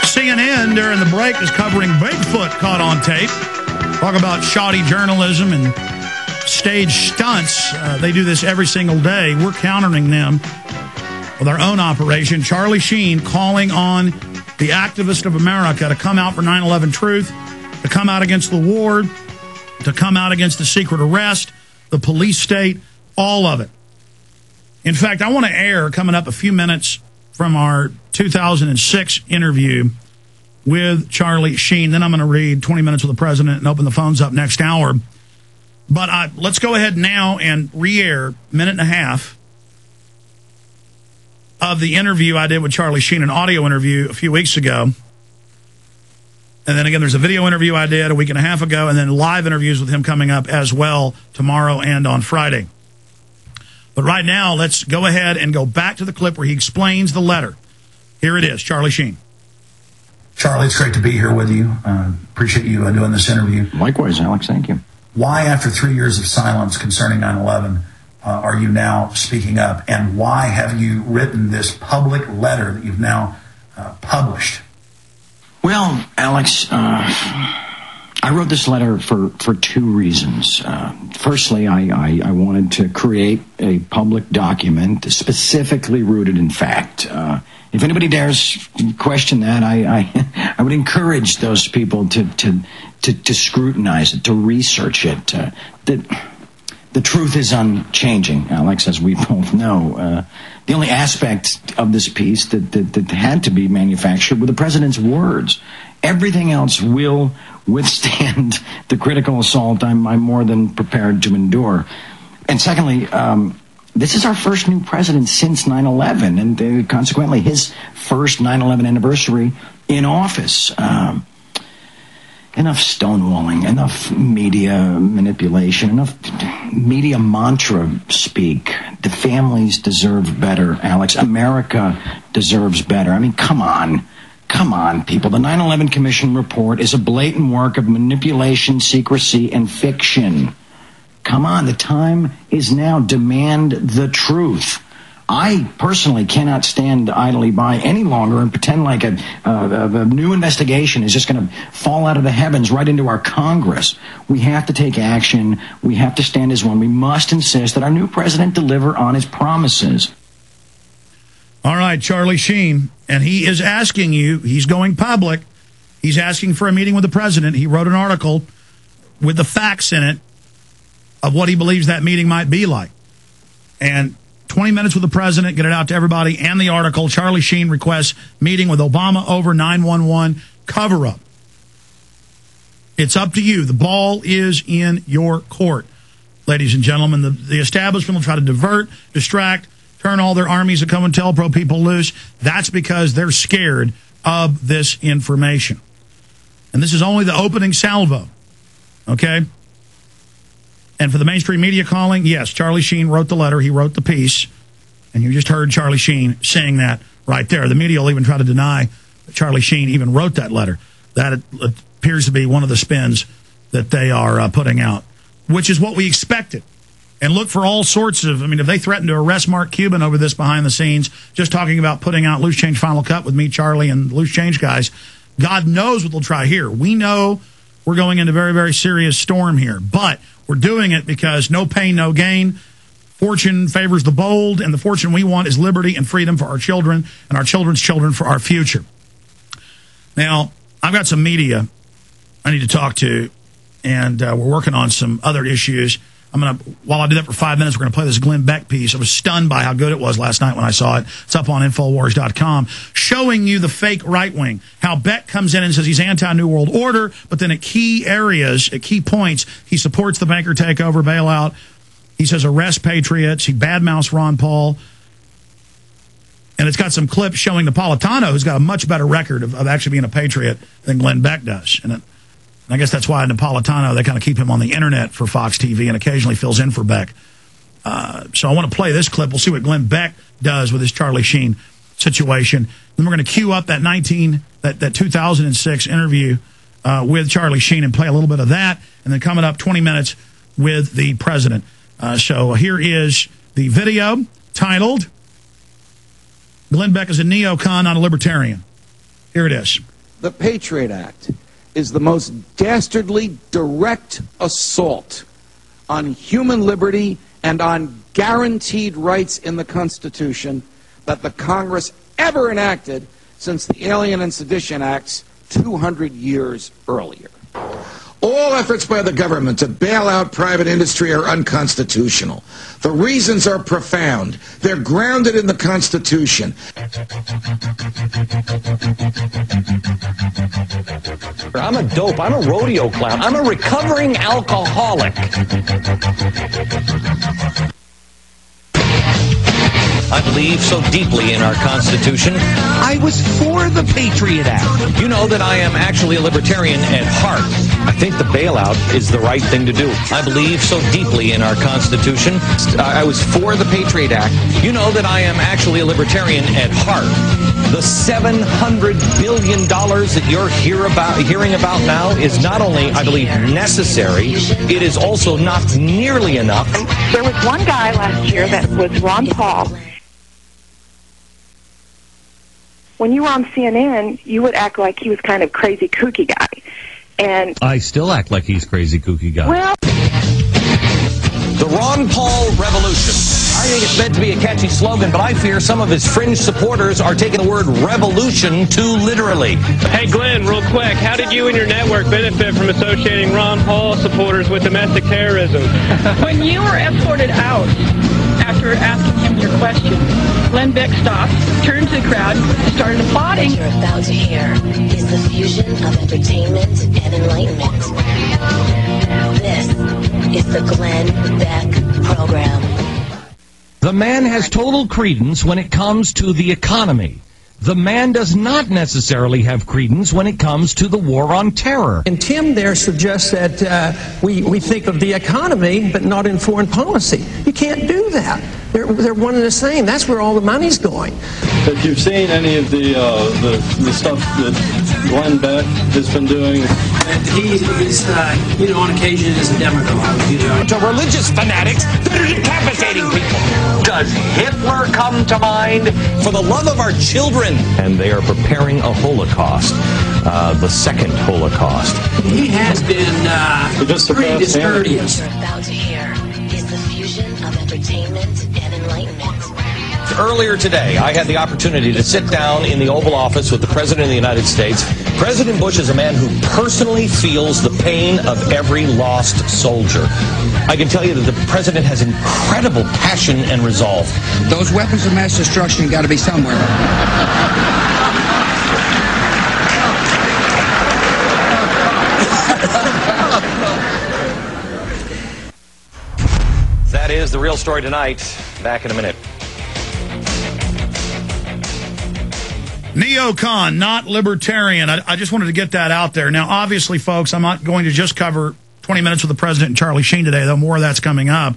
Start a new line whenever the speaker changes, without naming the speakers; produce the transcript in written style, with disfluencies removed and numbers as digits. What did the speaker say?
CNN during the break is covering Bigfoot caught on tape. Talk about shoddy journalism and stage stunts. They do this every single day. We're countering them with our own operation. Charlie Sheen calling on the activist of America to come out for 9/11 truth, to come out against the war, to come out against the secret arrest, the police state, all of it. In fact, I want to air, coming up a few minutes from our 2006 interview with Charlie Sheen. Then I'm going to read 20 minutes with the president and open the phones up next hour. But let's go ahead now and re-air a minute and a half of the interview I did with Charlie Sheen, an audio interview a few weeks ago. And then again, there's a video interview I did a week and a half ago, and then live interviews with him coming up as well tomorrow and on Friday. But right now, let's go ahead and go back to the clip where he explains the letter. Here it is, Charlie Sheen.
Charlie, it's great to be here with you. Appreciate you doing this interview.
Likewise, Alex. Thank you.
Why, after 3 years of silence concerning 9/11, are you now speaking up? And why have you written this public letter that you've now published?
Well, Alex, I wrote this letter for two reasons. Firstly, I wanted to create a public document specifically rooted in fact. If anybody dares question that, I would encourage those people to scrutinize it, to research it. The truth is unchanging, Alex, as we both know. The only aspect of this piece that had to be manufactured were the president's words. Everything else will withstand the critical assault I'm more than prepared to endure. And secondly, this is our first new president since 9/11, and consequently his first 9/11 anniversary in office. Enough stonewalling, enough media manipulation, enough media mantra speak. The families deserve better, Alex. America deserves better. I mean, come on. Come on, people. The 9/11 Commission report is a blatant work of manipulation, secrecy, and fiction. Come on, the time is now. Demand the truth. I personally cannot stand idly by any longer and pretend like a new investigation is just going to fall out of the heavens right into our Congress. We have to take action. We have to stand as one. We must insist that our new president deliver on his promises.
All right, Charlie Sheen, and he is asking you, he's going public, he's asking for a meeting with the president. He wrote an article with the facts in it of what he believes that meeting might be like. And 20 minutes with the president, get it out to everybody, and the article. Charlie Sheen requests meeting with Obama over 911 cover-up. It's up to you. The ball is in your court, ladies and gentlemen. The establishment will try to divert, distract, turn all their armies of COINTELPRO people loose. That's because they're scared of this information. And this is only the opening salvo, okay? And for the mainstream media calling, yes, Charlie Sheen wrote the letter. He wrote the piece. And you just heard Charlie Sheen saying that right there. The media will even try to deny that Charlie Sheen even wrote that letter. That appears to be one of the spins that they are putting out, which is what we expected. And look for all sorts of, if they threaten to arrest Mark Cuban over this behind the scenes, just talking about putting out Loose Change Final Cut with me, Charlie, and the Loose Change guys, God knows what they'll try here. We know we're going into a very, very serious storm here. But we're doing it because no pain, no gain. Fortune favors the bold, and the fortune we want is liberty and freedom for our children and our children's children for our future. Now, I've got some media I need to talk to, and we're working on some other issues. While I do that for 5 minutes, we're going to play this Glenn Beck piece. I was stunned by how good it was last night when I saw it. It's up on Infowars.com, showing you the fake right wing. How Beck comes in and says he's anti-New World Order, but then at key areas, at key points, he supports the banker takeover, bailout. He says arrest patriots. He badmouths Ron Paul. And it's got some clips showing Napolitano, who's got a much better record of actually being a patriot than Glenn Beck does. And I guess that's why Napolitano, they kind of keep him on the internet for Fox TV and occasionally fills in for Beck. So I want to play this clip. We'll see what Glenn Beck does with his Charlie Sheen situation. Then we're going to cue up that 2006 interview with Charlie Sheen and play a little bit of that. And then coming up 20 minutes with the president. So here is the video titled Glenn Beck is a neocon, not a libertarian. Here it is.
The Patriot Act is the most dastardly direct assault on human liberty and on guaranteed rights in the Constitution that the Congress ever enacted since the Alien and Sedition Acts 200 years earlier.
All efforts by the government to bail out private industry are unconstitutional. The reasons are profound. They're grounded in the Constitution.
I'm a dope. I'm a rodeo clown. I'm a recovering alcoholic. I believe so deeply in our Constitution. I was for the Patriot Act. You know that I am actually a libertarian at heart. I think the bailout is the right thing to do. I believe so deeply in our Constitution. I was for the Patriot Act. You know that I am actually a libertarian at heart. The $700 billion that you're hearing about now is not only, I believe, necessary, it is also not nearly enough.
There was one guy last year that was Ron Paul. When you were on CNN, you would act like he was kind of crazy, kooky guy. And
I still act like he's crazy, kooky guy.
well,
The Ron Paul Revolution. I think it's meant to be a catchy slogan, but I fear some of his fringe supporters are taking the word revolution too literally.
Hey, Glenn, real quick, how did you and your network benefit from associating Ron Paul supporters with domestic terrorism?
When you were escorted out after asking him your question, Glenn Beck stopped, turned to the crowd, and started applauding.
What you're about to hear is the fusion of entertainment and enlightenment. This is the Glenn Beck Program.
The man has total credence when it comes to the economy. The man does not necessarily have credence when it comes to the war on terror.
And Tim there suggests that we think of the economy, but not in foreign policy. You can't do that. They're one and the same. That's where all the money's going.
If you've seen any of the stuff that Glenn Beck has been doing,
He is, on occasion is a demagogue.
To religious fanatics that are decapitating people. Does Hitler come to mind? For the love of our children. And they are preparing a Holocaust, the second Holocaust.
He has been pretty discourteous.
What you're about to hear is the fusion of entertainment and enlightenment.
Earlier today, I had the opportunity to sit down in the Oval Office with the President of the United States. President Bush is a man who personally feels the pain of every lost soldier. I can tell you that the President has incredible passion and resolve.
Those weapons of mass destruction got to be somewhere.
That is the real story tonight. Back in a minute.
Neocon, not libertarian. I just wanted to get that out there. Now, obviously, folks, I'm not going to just cover 20 minutes with the president and Charlie Sheen today, though more of that's coming up.